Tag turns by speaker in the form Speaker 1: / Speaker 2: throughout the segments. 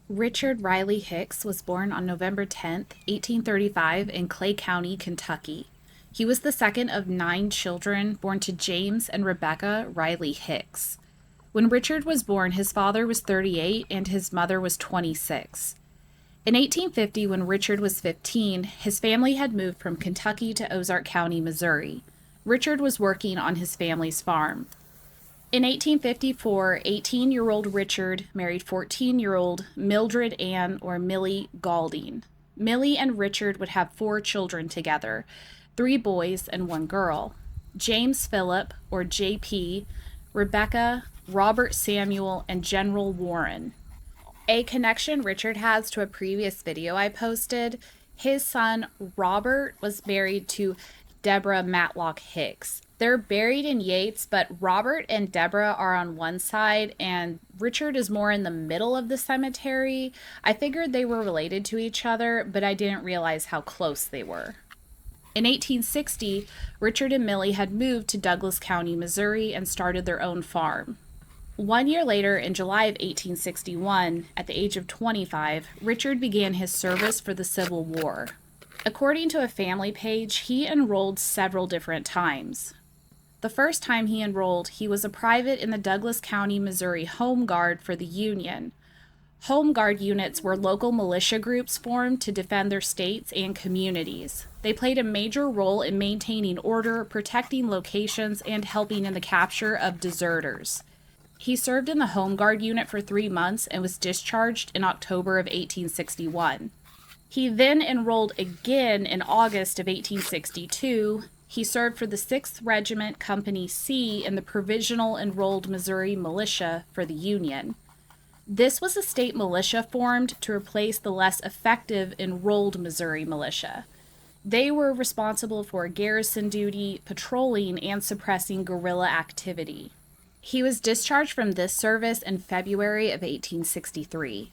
Speaker 1: Richard Riley Hicks was born on November 10th, 1835, in Clay County, Kentucky. He was the second of 9 children born to James and Rebecca Riley Hicks. When Richard was born, his father was 38 and his mother was 26. In 1850, when Richard was 15, his family had moved from Kentucky to Ozark County, Missouri. Richard was working on his family's farm. In 1854, 18-year-old Richard married 14-year-old Mildred Ann or Millie Galding. Millie and Richard would have 4 children together, 3 boys and 1 girl. James Philip or JP, Rebecca, Robert Samuel, and General Warren. A connection Richard has to a previous video I posted, his son Robert was married to Deborah Matlock Hicks. They're buried in Yates, but Robert and Deborah are on one side and Richard is more in the middle of the cemetery. I figured they were related to each other, but I didn't realize how close they were. In 1860, Richard and Millie had moved to Douglas County, Missouri, and started their own farm. 1 year later, in July of 1861, at the age of 25, Richard began his service for the Civil War. According to a family page, he enrolled several different times. The first time he enrolled, he was a private in the Douglas County, Missouri Home Guard for the Union. Home Guard units were local militia groups formed to defend their states and communities. They played a major role in maintaining order, protecting locations, and helping in the capture of deserters. He served in the Home Guard unit for 3 months and was discharged in October of 1861. He then enrolled again in August of 1862. He served for the 6th Regiment Company C in the Provisional Enrolled Missouri Militia for the Union. This was a state militia formed to replace the less effective Enrolled Missouri Militia. They were responsible for garrison duty, patrolling, and suppressing guerrilla activity. He was discharged from this service in February of 1863.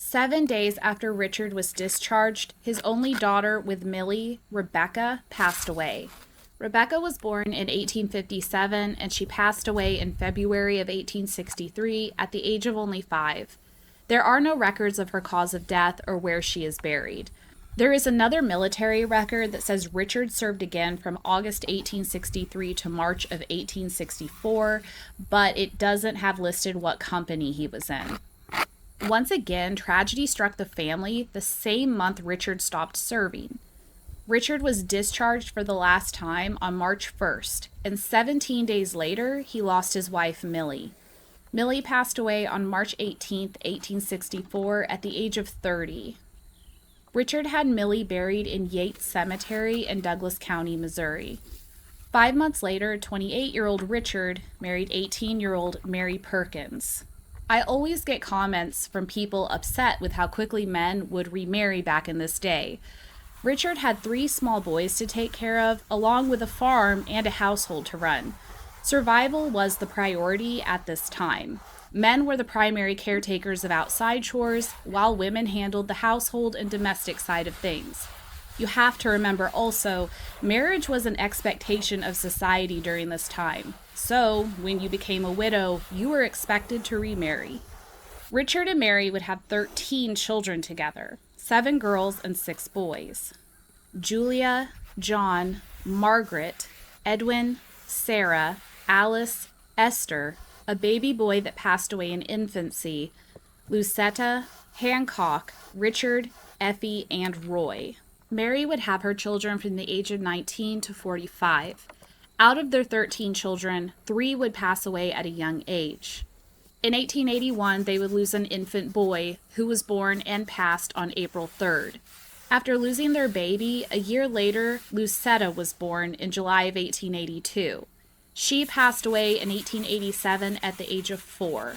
Speaker 1: 7 days after Richard was discharged, his only daughter with Millie, Rebecca, passed away. Rebecca was born in 1857 and she passed away in February of 1863 at the age of only 5. There are no records of her cause of death or where she is buried. There is another military record that says Richard served again from August 1863 to March of 1864, but it doesn't have listed what company he was in. Once again, tragedy struck the family the same month Richard stopped serving. Richard was discharged for the last time on March 1st, and 17 days later, he lost his wife, Millie. Millie passed away on March 18th, 1864, at the age of 30. Richard had Millie buried in Yates Cemetery in Douglas County, Missouri. 5 months later, 28-year-old Richard married 18-year-old Mary Perkins. I always get comments from people upset with how quickly men would remarry back in this day. Richard had 3 small boys to take care of, along with a farm and a household to run. Survival was the priority at this time. Men were the primary caretakers of outside chores, while women handled the household and domestic side of things. You have to remember also, marriage was an expectation of society during this time. So, when you became a widow, you were expected to remarry. Richard and Mary would have 13 children together, 7 girls and 6 boys. Julia, John, Margaret, Edwin, Sarah, Alice, Esther, a baby boy that passed away in infancy, Lucetta, Hancock, Richard, Effie, and Roy. Mary would have her children from the age of 19 to 45. Out of their 13 children, 3 would pass away at a young age. In 1881, they would lose an infant boy who was born and passed on April 3rd. After losing their baby, a year later, Lucetta was born in July of 1882. She passed away in 1887 at the age of 4.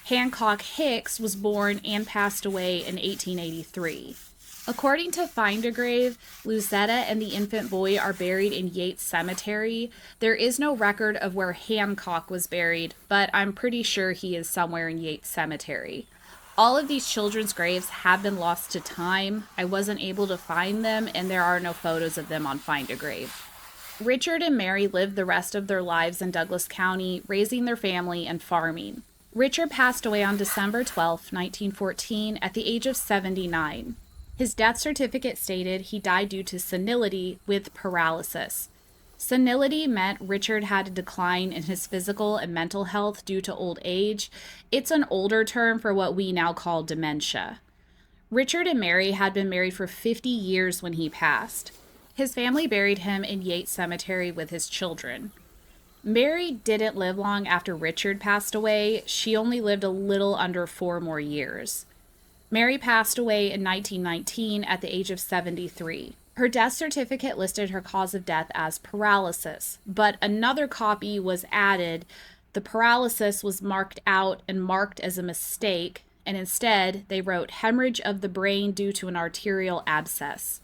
Speaker 1: Hancock Hicks was born and passed away in 1883. According to Find a Grave, Lucetta and the infant boy are buried in Yates Cemetery. There is no record of where Hancock was buried, but I'm pretty sure he is somewhere in Yates Cemetery. All of these children's graves have been lost to time. I wasn't able to find them, and there are no photos of them on Find a Grave. Richard and Mary lived the rest of their lives in Douglas County, raising their family and farming. Richard passed away on December 12, 1914, at the age of 79. His death certificate stated he died due to senility with paralysis. Senility meant Richard had a decline in his physical and mental health due to old age. It's an older term for what we now call dementia. Richard and Mary had been married for 50 years when he passed. His family buried him in Yates Cemetery with his children. Mary didn't live long after Richard passed away. She only lived a little under 4 more years. Mary passed away in 1919 at the age of 73. Her death certificate listed her cause of death as paralysis, but another copy was added. The paralysis was marked out and marked as a mistake, and instead they wrote hemorrhage of the brain due to an arterial abscess.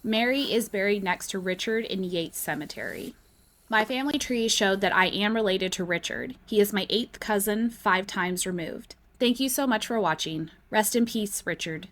Speaker 1: Mary is buried next to Richard in Yates Cemetery. My family tree showed that I am related to Richard. He is my 8th cousin, 5 times removed. Thank you so much for watching. Rest in peace, Richard.